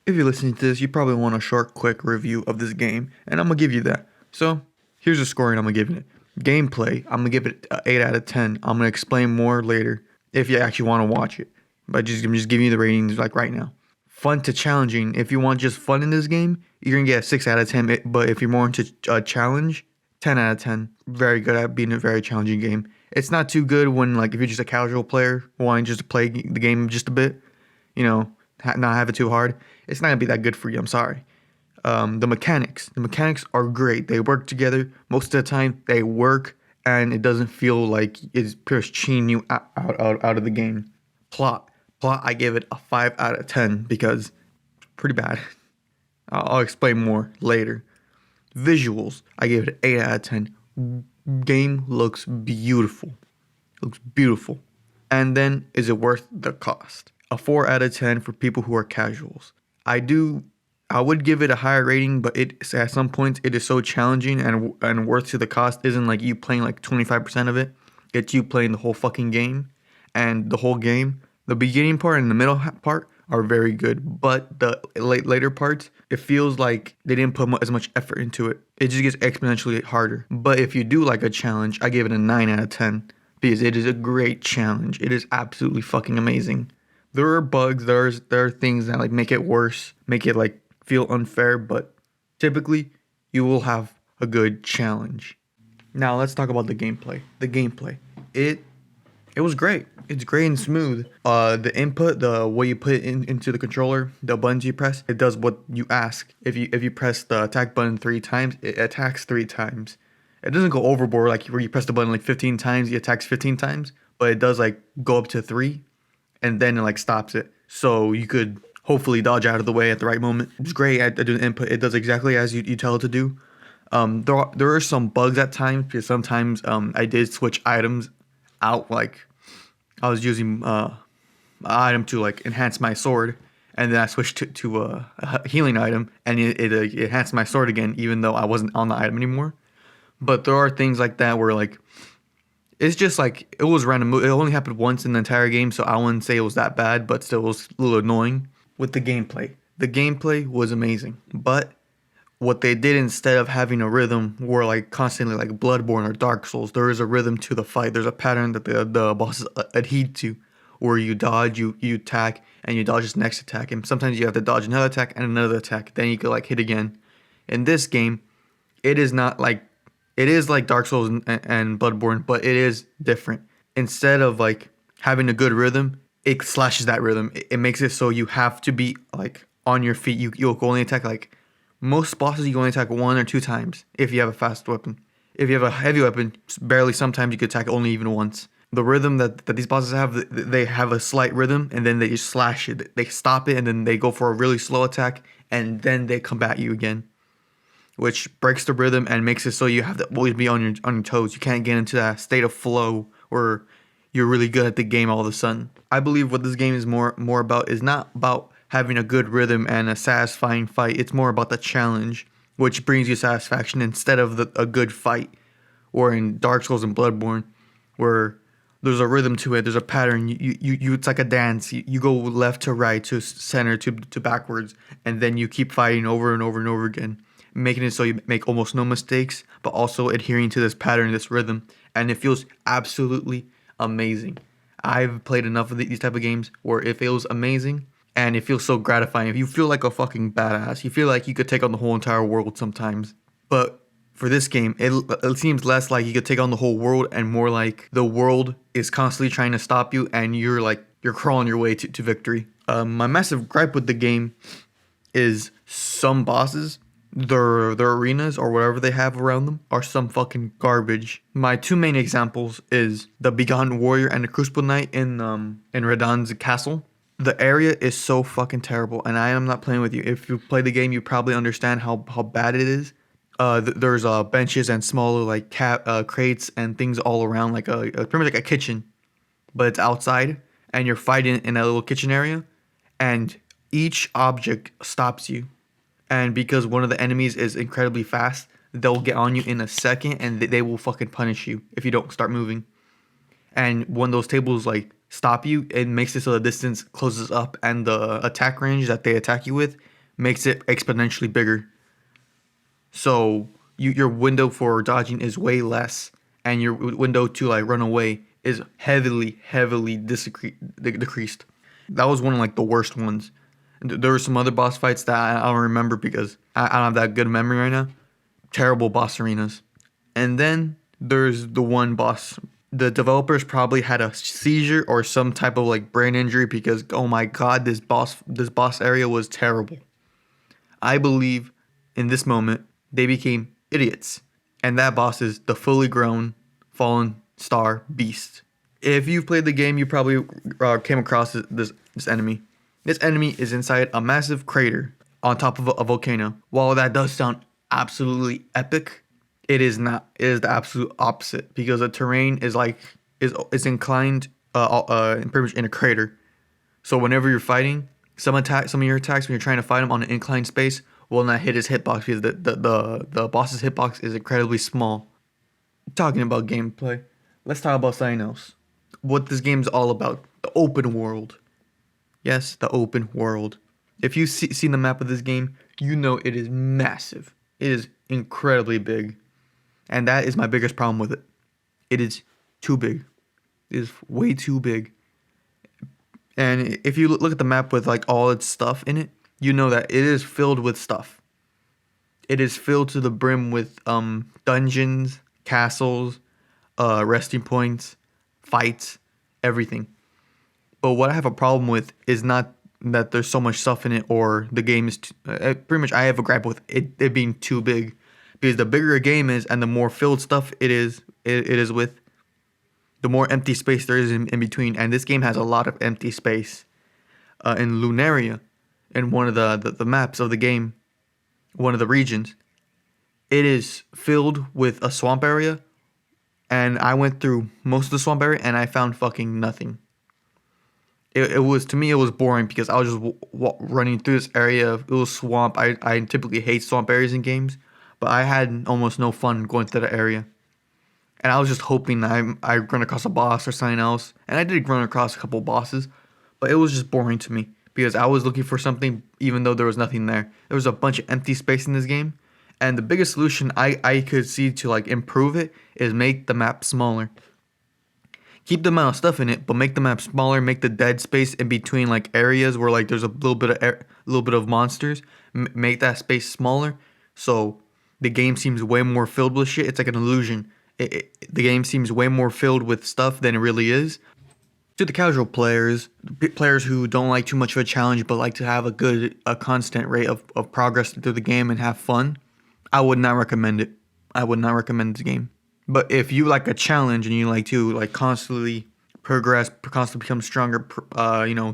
If you're listening to this, you probably want a short, quick review of this game, and I'm gonna give you that. So, here's the scoring I'm gonna give it. Gameplay, I'm gonna give it an 8 out of 10. I'm gonna explain more later if you actually want to watch it. But I'm just giving you the ratings like right now. Fun to challenging. If you want just fun in this game, you're gonna get a 6 out of 10. But if you're more into a challenge, 10 out of 10. Very good at being a very challenging game. It's not too good when like if you're just a casual player wanting just to play the game just a bit, you know, not have it too hard. It's not gonna be that good for you. I'm sorry. The mechanics are great. They work together most of the time. They work, and it doesn't feel like it's just cheating you out of the game. Plot. I give it a 5 out of 10 because it's pretty bad. I'll explain more later. Visuals, I give it an 8 out of 10. Game looks beautiful. Looks beautiful. And then, is it worth the cost? A 4 out of 10 for people who are casuals. I would give it a higher rating, but at some points it is so challenging and worth to the cost. Isn't like you playing like 25% of it. It's you playing the whole fucking game, and the whole game. The beginning part and the middle part are very good, but the later parts, it feels like they didn't put as much effort into it. It just gets exponentially harder. But if you do like a challenge, I give it a 9 out of 10 because it is a great challenge. It is absolutely fucking amazing. There are bugs, there are things that like make it worse, make it like feel unfair, but typically you will have a good challenge. Now let's talk about the gameplay. It was great. It's great and smooth. The input, the way you put it into the controller, the buttons you press, it does what you ask. If you press the attack button 3 times, it attacks 3 times. It doesn't go overboard like where you press the button like 15 times, it attacks 15 times, but it does like go up to 3, and then it like stops it. So you could hopefully dodge out of the way at the right moment. It's great at doing input. It does exactly as you tell it to do. There are some bugs at times because sometimes I did switch items out. Like I was using an item to like enhance my sword, and then I switched to a healing item, and it enhanced my sword again, even though I wasn't on the item anymore. But there are things like that where like it's just like it was random. It only happened once in the entire game, so I wouldn't say it was that bad, but still it was a little annoying. With the gameplay, was amazing, but what they did instead of having a rhythm where like constantly like Bloodborne or Dark Souls, there is a rhythm to the fight. There's a pattern that the bosses adhere to, where you dodge, you attack, and you dodge his next attack, and sometimes you have to dodge another attack and another attack. Then you could like hit again. In this game, it is not like it is like Dark Souls and Bloodborne, but it is different. Instead of like having a good rhythm, it slashes that rhythm. It makes it so you have to be like on your feet. You'll only attack like most bosses. You can only attack 1 or 2 times if you have a fast weapon. If you have a heavy weapon, barely. Sometimes you could attack only even once. The rhythm that these bosses have, they have a slight rhythm, and then they just slash it. They stop it, and then they go for a really slow attack, and then they come at you again, which breaks the rhythm and makes it so you have to always be on your toes. You can't get into that state of flow where you're really good at the game all of a sudden. I believe what this game is more about is not about having a good rhythm and a satisfying fight. It's more about the challenge, which brings you satisfaction instead of a good fight. Or in Dark Souls and Bloodborne, where there's a rhythm to it, there's a pattern. You it's like a dance. You go left to right to center to backwards, and then you keep fighting over and over and over again, making it so you make almost no mistakes, but also adhering to this pattern, this rhythm, and it feels absolutely amazing. I've played enough of these type of games where it feels amazing and it feels so gratifying. If you feel like a fucking badass, you feel like you could take on the whole entire world sometimes. But for this game, it seems less like you could take on the whole world and more like the world is constantly trying to stop you and you're crawling your way to victory. My massive gripe with the game is some bosses, their arenas or whatever they have around them are some fucking garbage. My 2 main examples is the Begone Warrior and the Crucible Knight in Radahn's castle. The area is so fucking terrible, and I am not playing with you. If you play the game, you probably understand how bad it is. There's benches and smaller like crates and things all around, like pretty much like a kitchen, but it's outside, and you're fighting in a little kitchen area, and each object stops you. And because one of the enemies is incredibly fast, they'll get on you in a second, and they will fucking punish you if you don't start moving. And when those tables like stop you, it makes it so the distance closes up, and the attack range that they attack you with makes it exponentially bigger. So your window for dodging is way less, and your window to like run away is heavily decreased. That was one of like the worst ones. There were some other boss fights that I don't remember because I don't have that good memory right now. Terrible boss arenas. And then there's the one boss. The developers probably had a seizure or some type of like brain injury because oh my god, this boss area was terrible. I believe in this moment they became idiots. And that boss is the fully grown fallen star beast. If you've played the game, you probably came across this enemy. This enemy is inside a massive crater on top of a volcano. While that does sound absolutely epic, it is not. It is the absolute opposite because the terrain is inclined pretty much in a crater. So whenever you're fighting, some of your attacks when you're trying to fight him on an inclined space will not hit his hitbox because the boss's hitbox is incredibly small. Talking about gameplay, let's talk about something else. What this game is all about: the open world. Yes, the open world. If you've seen the map of this game, you know it is massive. It is incredibly big. And that is my biggest problem with it. It is too big. It is way too big. And if you look at the map with like all its stuff in it, you know that it is filled with stuff. It is filled to the brim with dungeons, castles, resting points, fights, everything. But what I have a problem with is not that there's so much stuff in it or the game is pretty much I have a gripe with it being too big, because the bigger a game is and the more filled stuff it is with, the more empty space there is in between. And this game has a lot of empty space. In Lunaria, in one of the maps of the game, one of the regions, it is filled with a swamp area, and I went through most of the swamp area and I found fucking nothing. It was, to me, it was boring because I was just running through this area. It was swamp. I typically hate swamp areas in games, but I had almost no fun going through the area. And I was just hoping I run across a boss or something else. And I did run across a couple bosses, but it was just boring to me because I was looking for something even though there was nothing there. There was a bunch of empty space in this game. And the biggest solution I could see to like improve it is make the map smaller. Keep the amount of stuff in it, but make the map smaller. Make the dead space in between like areas where like there's a little bit of monsters. Make that space smaller, so the game seems way more filled with shit. It's like an illusion. The game seems way more filled with stuff than it really is. To the casual players who don't like too much of a challenge but like to have a constant rate of progress through the game and have fun, I would not recommend it. I would not recommend this game. But if you like a challenge and you like to like constantly progress, constantly become stronger,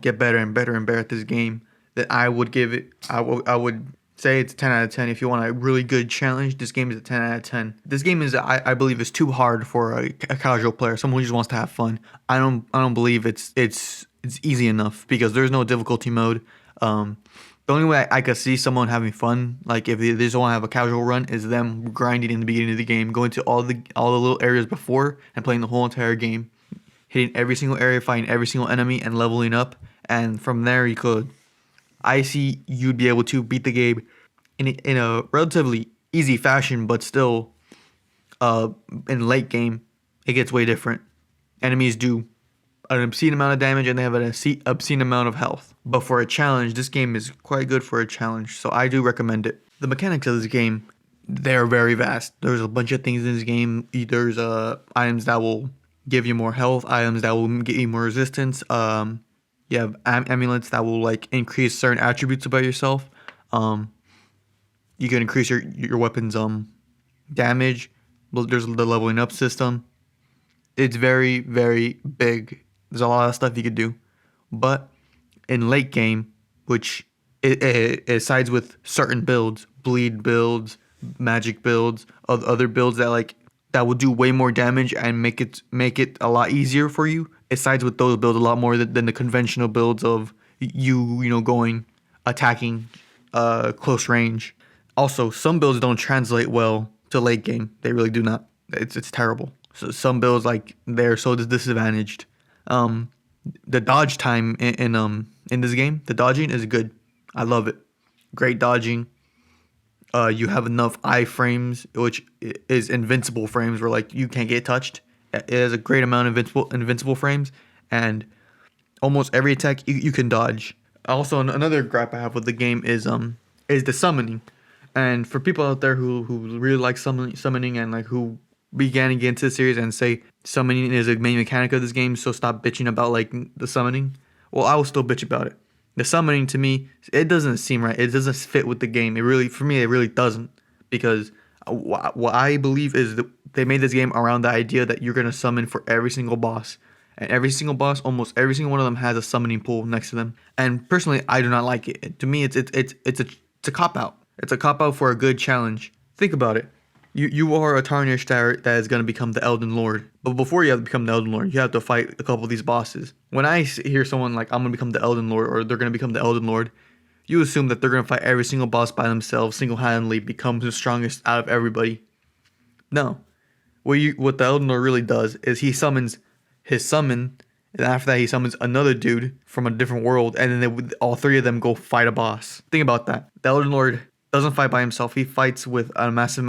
get better and better and better at this game, then I would give it. I would say it's a 10 out of 10. If you want a really good challenge, this game is a 10 out of 10. This game is, I believe, is too hard for a casual player, someone who just wants to have fun. I don't believe it's easy enough because there's no difficulty mode. The only way I could see someone having fun, like if they just want to have a casual run, is them grinding in the beginning of the game, going to all the little areas before and playing the whole entire game, hitting every single area, fighting every single enemy, and leveling up. And from there, I see you'd be able to beat the game in a relatively easy fashion, but still, in late game, it gets way different. Enemies do an obscene amount of damage and they have an obscene amount of health. But for a challenge, this game is quite good for a challenge, so I do recommend it. The mechanics of this game, they're very vast. There's a bunch of things in this game. There's items that will give you more health, items that will get you more resistance. You have amulets that will like increase certain attributes about yourself. You can increase your weapon's damage. There's the leveling up system. It's very, very big. There's a lot of stuff you could do. But in late game, which it sides with certain builds, bleed builds, magic builds, other builds that will do way more damage and make it a lot easier for you. It sides with those builds a lot more than the conventional builds of going attacking close range. Also, some builds don't translate well to late game. They really do not. It's terrible. So some builds they're so disadvantaged. The dodge time in this game, the dodging is good. I love it. great dodging. You have enough iframes, which is invincible frames, where like you can't get touched. It has a great amount of invincible frames, and almost every attack you can dodge. Also, another gripe I have with the game is the summoning. And for people out there who really like summoning and like who began to get into the series and say summoning is a main mechanic of this game, so stop bitching about like the summoning. Well, I will still bitch about it. The summoning to me, it doesn't seem right. It doesn't fit with the game. It really, for me, it really doesn't, because what I believe is that they made this game around the idea that you're gonna summon for every single boss, and every single boss, almost every single one of them has a summoning pool next to them. And personally, I do not like it. To me, it's a cop out. It's a cop out for a good challenge. Think about it. You are a tarnished that is going to become the Elden Lord. But before you have to become the Elden Lord, you have to fight a couple of these bosses. When I hear someone like, I'm going to become the Elden Lord, or they're going to become the Elden Lord, you assume that they're going to fight every single boss by themselves, single-handedly, become the strongest out of everybody. No. What the Elden Lord really does is he summons his summon, and after that he summons another dude from a different world, and then all three of them go fight a boss. Think about that. The Elden Lord doesn't fight by himself. He fights with a massive,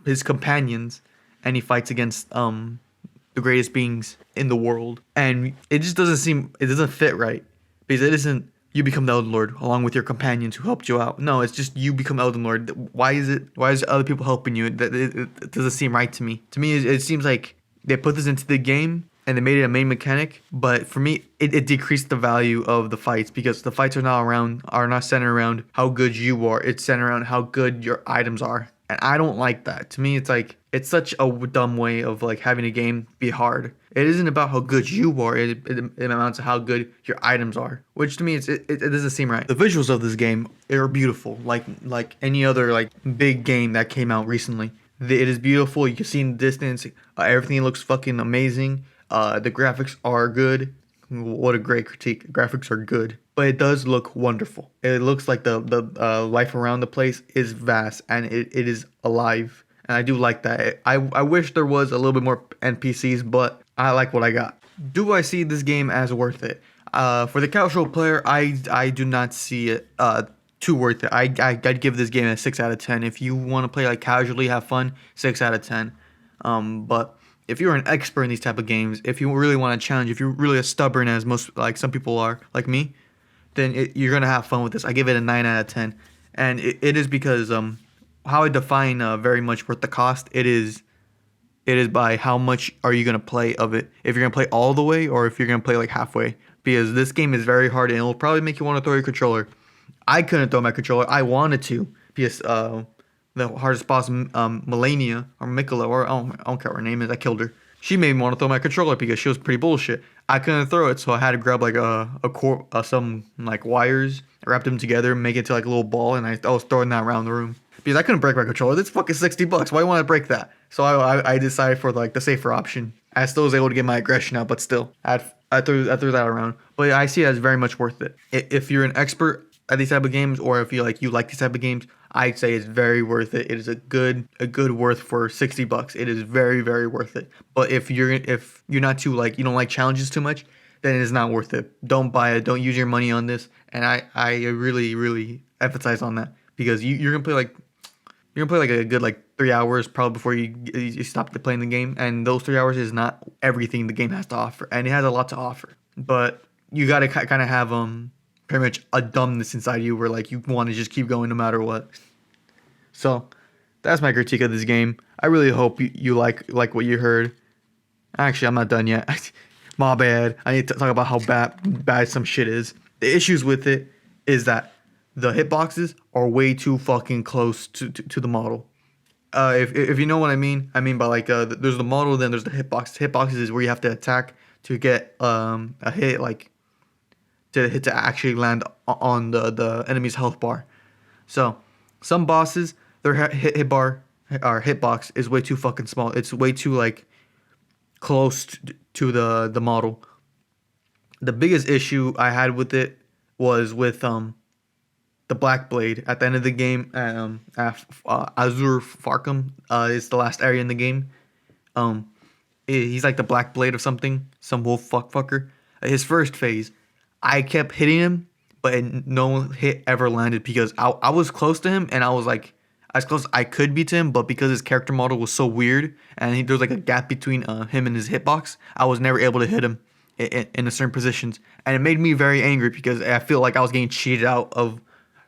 his companions, and he fights against the greatest beings in the world. And it just doesn't fit right, because it isn't you become the Elden Lord along with your companions who helped you out. No, it's just you become Elden Lord. Why is it other people helping you? It doesn't seem right to me. To me, it seems like they put this into the game and they made it a main mechanic, but for me, it decreased the value of the fights, because the fights are not centered around how good you are. It's centered around how good your items are, and I don't like that. To me, it's like it's such a dumb way of like having a game be hard. It isn't about how good you are. It amounts to how good your items are, which to me it doesn't seem right. The visuals of this game are beautiful, like any other like big game that came out recently. It is beautiful. You can see in the distance. Everything looks fucking amazing. The graphics are good. What a great critique. The graphics are good, but it does look wonderful. It looks like the life around the place is vast, and it is alive. And I do like that. I wish there was a little bit more NPCs, but I like what I got. Do I see this game as worth it? For the casual player, I do not see it too worth it. I'd give this game a 6 out of 10. If you want to play like casually, have fun, 6 out of 10. But if you're an expert in these type of games, if you really want to challenge, if you're really as stubborn as most, like some people are, like me, then you're gonna have fun with this. I give it a 9 out of 10, and it is because how I define very much worth the cost. It is by how much are you gonna play of it. If you're gonna play all the way, or if you're gonna play like halfway, because this game is very hard and it'll probably make you want to throw your controller. I couldn't throw my controller. I wanted to, because the hardest boss, Melania or Mikola, or I don't care what her name is. I killed her. She made me want to throw my controller because she was pretty bullshit. I couldn't throw it, so I had to grab like some like wires, wrap them together, make it to like a little ball, and I was throwing that around the room because I couldn't break my controller. That's fucking $60. Why do you want to break that? So I decided for like the safer option. I still was able to get my aggression out, but still, I threw that around. But yeah, I see it as very much worth it. If you're an expert at these type of games, or if you like these type of games, I'd say it's very worth it. It is a good worth for $60. It is very, very worth it. But if you're not too like, you don't like challenges too much, then it is not worth it. Don't buy it. Don't use your money on this. And I really, really emphasize on that, because you're gonna play like a good like 3 hours probably before you stop playing the game, and those 3 hours is not everything the game has to offer, and it has a lot to offer. But you gotta kind of have pretty much a dumbness inside you where like you want to just keep going no matter what. So that's my critique of this game. I really hope you like what you heard. Actually, I'm not done yet. My bad. I need to talk about how bad some shit is. The issues with it is that the hitboxes are way too fucking close to the model. If you know what I mean by like there's the model, then there's the hitbox. Hitboxes is where you have to attack to get a hit, like to actually land on the enemy's health bar. So some bosses, their hitbox is way too fucking small. It's way too like close to the model. The biggest issue I had with it was with the Black Blade at the end of the game. Azur Farkum is the last area in the game. He's like the Black Blade of something, some wolf fucker. His first phase, I kept hitting him, but no hit ever landed because I was close to him and I was like as close as I could be to him, but because his character model was so weird and there was like a gap between him and his hitbox, I was never able to hit him in a certain positions, and it made me very angry because I feel like I was getting cheated out of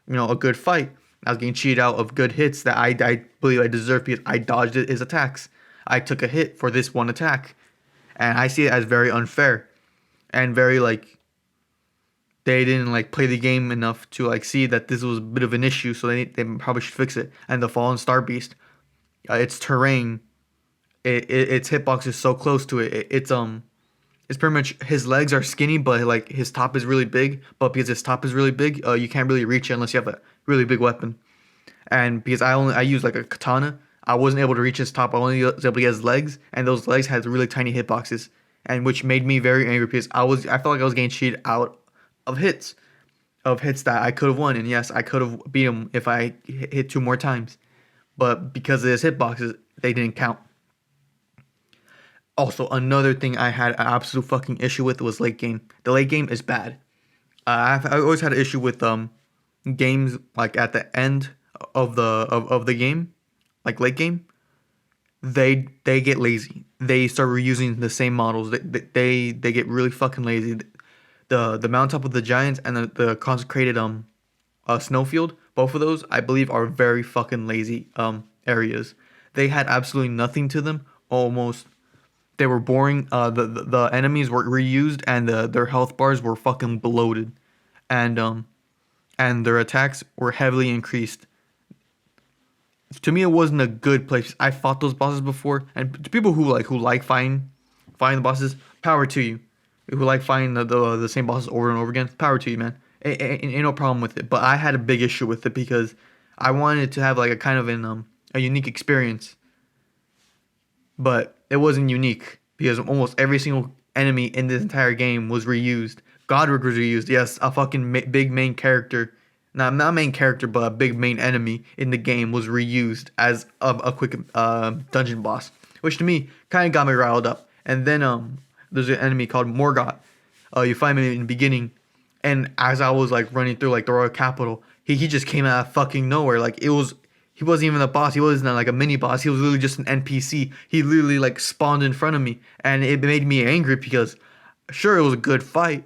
a good fight. I was getting cheated out of good hits that I believe I deserved because I dodged his attacks. I took a hit for this one attack, and I see it as very unfair and very like they didn't like play the game enough to like see that this was a bit of an issue, so they probably should fix it. And the Fallen Star Beast, its terrain, its hitbox is so close to it. It's pretty much his legs are skinny, but like his top is really big. But because his top is really big, you can't really reach it unless you have a really big weapon. And because I use like a katana, I wasn't able to reach his top. I only was able to get his legs, and those legs had really tiny hitboxes, and which made me very angry because I felt like I was getting cheated out of hits, that I could have won. And yes, I could have beat him if I hit 2 more times, but because of his hitboxes, they didn't count. Also, another thing I had an absolute fucking issue with was late game. The late game is bad. I always had an issue with games like at the end of the game, like late game. They get lazy. They start reusing the same models. They get really fucking lazy. The mountaintop of the giants and the consecrated snowfield, both of those I believe are very fucking lazy areas. They had absolutely nothing to them. Almost they were boring. The enemies were reused and their health bars were fucking bloated, and their attacks were heavily increased. To me, it wasn't a good place. I fought those bosses before, and to people who like fighting the bosses, power to you. Who like fighting the same bosses over and over again, power to you, man. Ain't no problem with it. But I had a big issue with it because I wanted to have like a kind of a unique experience, but it wasn't unique because almost every single enemy in this entire game was reused. Godric was reused. Yes, a fucking big main character. Not main character, but a big main enemy in the game was reused as a quick dungeon boss, which to me kind of got me riled up. And then there's an enemy called Morgoth. You find him in the beginning, and as I was like running through like the royal capital, he just came out of fucking nowhere. Like he wasn't even a boss. He wasn't like a mini boss. He was literally just an NPC. He literally like spawned in front of me, and it made me angry because sure it was a good fight,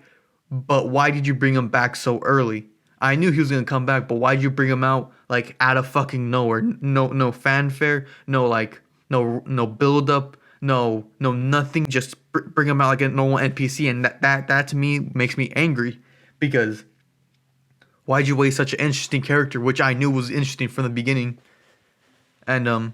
but why did you bring him back so early? I knew he was gonna come back, but why'd you bring him out like out of fucking nowhere? No fanfare, no build up, no nothing. Just bring him out like a normal NPC, and that to me makes me angry because why'd you waste such an interesting character, which I knew was interesting from the beginning, and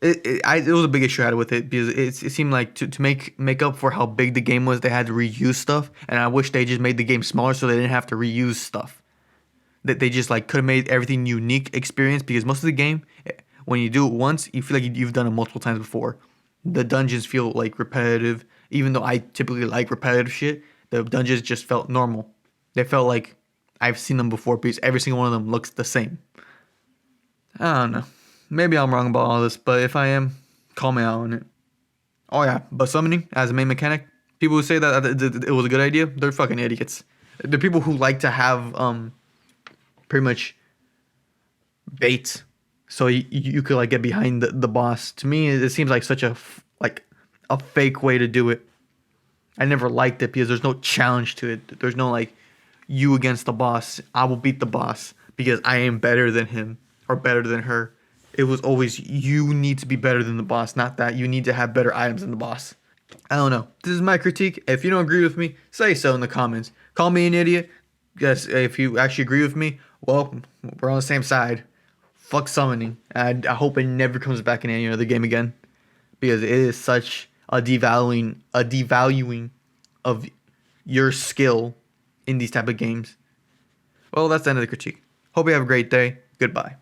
it was a big issue I had with it because it seemed like to make up for how big the game was, they had to reuse stuff, and I wish they just made the game smaller so they didn't have to reuse stuff. That they just like could have made everything unique experience because most of the game, when you do it once, you feel like you've done it multiple times before. The dungeons feel like repetitive, even though I typically like repetitive shit. The dungeons just felt normal. They felt like I've seen them before because every single one of them looks the same. I don't know. Maybe I'm wrong about all this, but if I am, call me out on it. Oh yeah, but summoning as a main mechanic, people who say that it was a good idea, they're fucking idiots. The people who like to have pretty much bait, so you could like get behind the boss. To me, it seems like such a fake way to do it. I never liked it because there's no challenge to it. There's no like you against the boss. I will beat the boss because I am better than him or better than her. It was always you need to be better than the boss, not that you need to have better items than the boss. I don't know. This is my critique. If you don't agree with me, say so in the comments. Call me an idiot. Yes, if you actually agree with me, well, we're on the same side. Fuck summoning. I hope it never comes back in any other game again because it is such a devaluing of your skill in these type of games. Well, that's the end of the critique. Hope you have a great day. Goodbye.